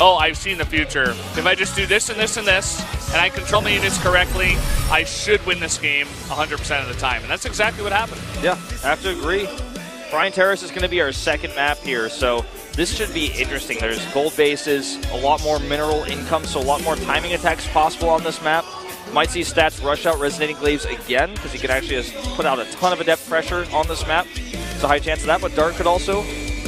oh, I've seen the future. If I just do this and this and this, and I control my units correctly, I should win this game 100% of the time. And that's exactly what happened. Yeah, I have to agree. Bryan Terrace is going to be our second map here, so this should be interesting. There's gold bases, a lot more mineral income, so a lot more timing attacks possible on this map. Might see Stats rush out Resonating Glaives again, because he can actually just put out a ton of adept pressure on this map. There's a high chance of that, but Dark could also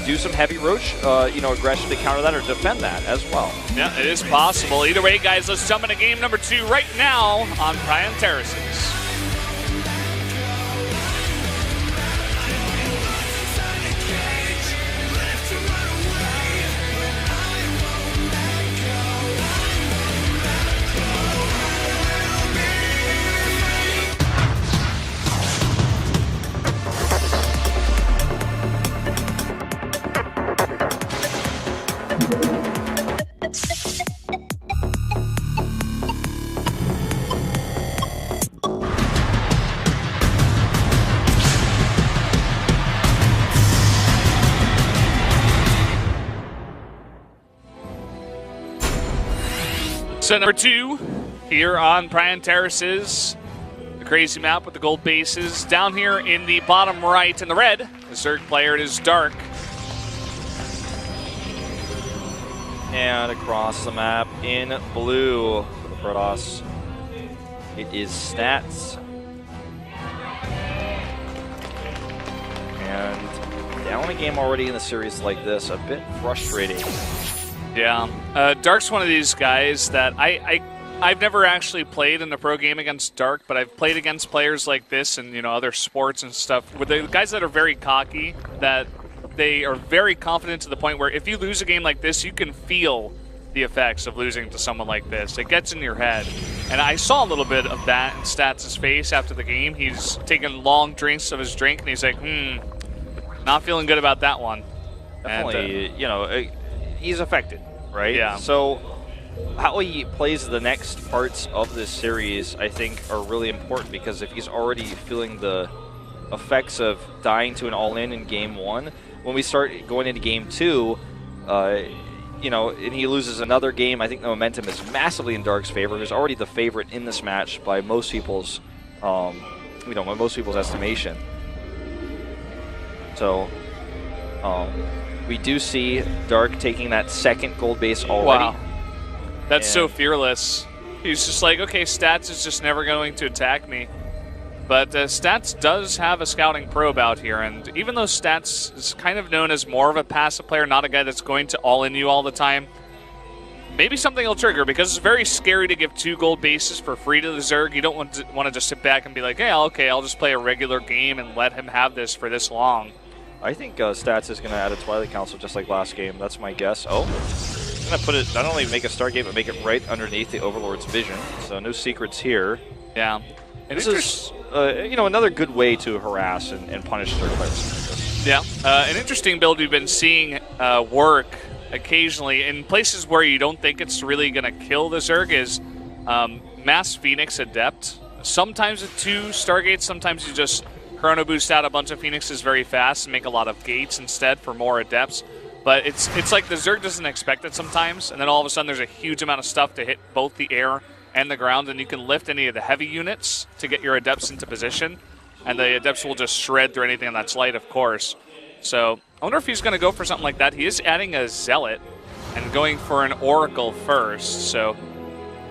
do some heavy roach, aggression to counter that or defend that as well. Yeah, it is possible. Either way, guys, let's jump into game number 2 right now on Bryan Terraces. So number 2 here on Bryan Terraces, the crazy map with the gold bases. Down here in the bottom right in the red, the Zerg player, it is Dark. And across the map in blue for the Protoss, it is Stats. And down a game already in the series like this, a bit frustrating. Yeah, Dark's one of these guys that I've never actually played in a pro game against Dark, but I've played against players like this and other sports and stuff with the guys that are very cocky, that they are very confident to the point where if you lose a game like this, you can feel the effects of losing to someone like this. It gets in your head, and I saw a little bit of that in Stats' face after the game. He's taking long drinks of his drink, and he's like, not feeling good about that one. Definitely, and, he's affected, right? Yeah. So how he plays the next parts of this series, I think, are really important, because if he's already feeling the effects of dying to an all-in in game 1, when we start going into game 2, and he loses another game, I think the momentum is massively in Dark's favor, who's already the favorite in this match by most people's, estimation. So, we do see Dark taking that second gold base already. Wow. That's so fearless. He's just like, okay, Stats is just never going to attack me. But Stats does have a scouting probe out here, and even though Stats is kind of known as more of a passive player, not a guy that's going to all-in you all the time, maybe something will trigger, because it's very scary to give 2 gold bases for free to the Zerg. You don't want to just sit back and be like, hey, okay, I'll just play a regular game and let him have this for this long. I think Stats is going to add a Twilight Council just like last game. That's my guess. Oh, he's going to put it, not only make a Stargate, but make it right underneath the Overlord's vision. So no secrets here. Yeah. And this is, another good way to harass and punish Zerg players. Yeah. An interesting build we've been seeing work occasionally in places where you don't think it's really going to kill the Zerg is Mass Phoenix Adept. Sometimes with 2 Stargates, sometimes you just Chrono Boost out a bunch of Phoenixes very fast and make a lot of gates instead for more Adepts. But it's like the Zerg doesn't expect it sometimes, and then all of a sudden there's a huge amount of stuff to hit both the air and the ground, and you can lift any of the heavy units to get your Adepts into position, and the Adepts will just shred through anything that's light, of course. So I wonder if he's going to go for something like that. He is adding a Zealot and going for an Oracle first, so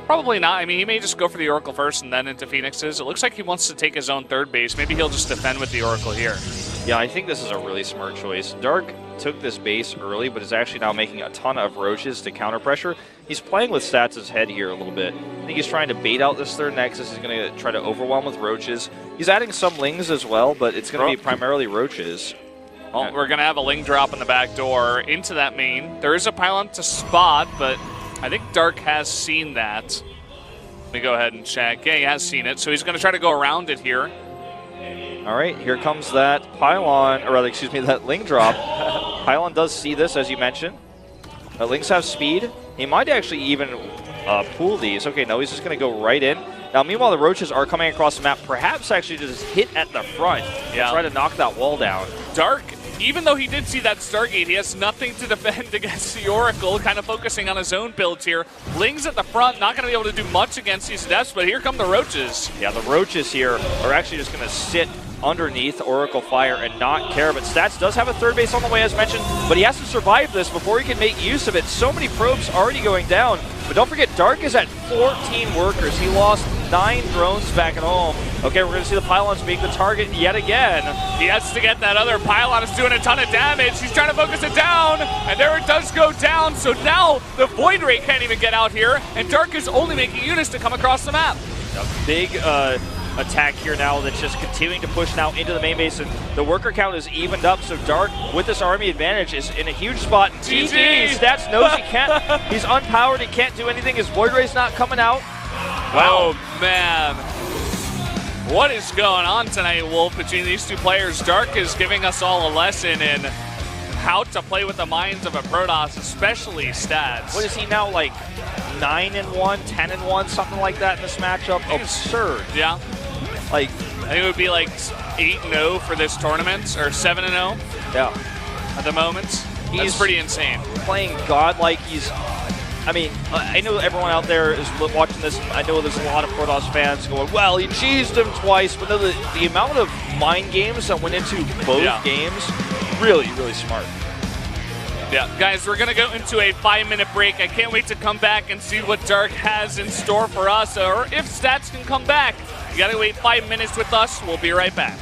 probably not. I mean, he may just go for the Oracle first and then into Phoenixes. It looks like he wants to take his own 3rd base. Maybe he'll just defend with the Oracle here. Yeah, I think this is a really smart choice. Dark took this base early, but is actually now making a ton of roaches to counter pressure. He's playing with Stats' head here a little bit. I think he's trying to bait out this 3rd Nexus. He's going to try to overwhelm with roaches. He's adding some lings as well, but it's going to be primarily roaches. Well, we're going to have a ling drop in the back door into that main. There is a pylon to spot, but I think Dark has seen that. Let me go ahead and check. Yeah, he has seen it, so he's going to try to go around it here. All right, here comes that pylon, or rather, excuse me, that ling drop. Pylon does see this, as you mentioned. Lings have speed. He might actually even pool these. Okay, no, he's just going to go right in. Now, meanwhile, the roaches are coming across the map, perhaps actually just hit at the front and try to knock that wall down. Dark even though he did see that Stargate, he has nothing to defend against the Oracle, kind of focusing on his own builds here. Ling's at the front, not going to be able to do much against these Adepts, but here come the Roaches. Yeah, the Roaches here are actually just going to sit underneath Oracle Fire and not care. But Stats does have a third base on the way, as mentioned, but he has to survive this before he can make use of it. So many probes already going down. But don't forget, Dark is at 14 workers. He lost 9 drones back at home. Okay, we're going to see the pylons being the target yet again. He has to get that other pylon. It's doing a ton of damage. He's trying to focus it down, and there it does go down. So now the Void Ray can't even get out here, and Dark is only making units to come across the map. A big attack here now that's just continuing to push now into the main base, and the worker count is evened up, so Dark with this army advantage is in a huge spot. GG! Stats knows he can't, he's unpowered, he can't do anything, his Void Ray's not coming out. Wow. Oh man, what is going on tonight, Wolf, between these two players? Dark is giving us all a lesson in how to play with the minds of a Protoss, especially Stats. What is he now, like 9-1, 10-1, something like that in this matchup? Absurd. Yeah. Like, I think it would be like 8-0 for this tournament, or 7-0. Yeah. At the moment. He's pretty insane. Playing godlike. He's, I mean, I know everyone out there is watching this. I know there's a lot of Protoss fans going, well, he cheesed him twice. But no, the amount of mind games that went into both games, really, really smart. Yeah, guys, we're going to go into a 5-minute break. I can't wait to come back and see what Dark has in store for us, or if Stats can come back. You got to wait 5 minutes with us. We'll be right back.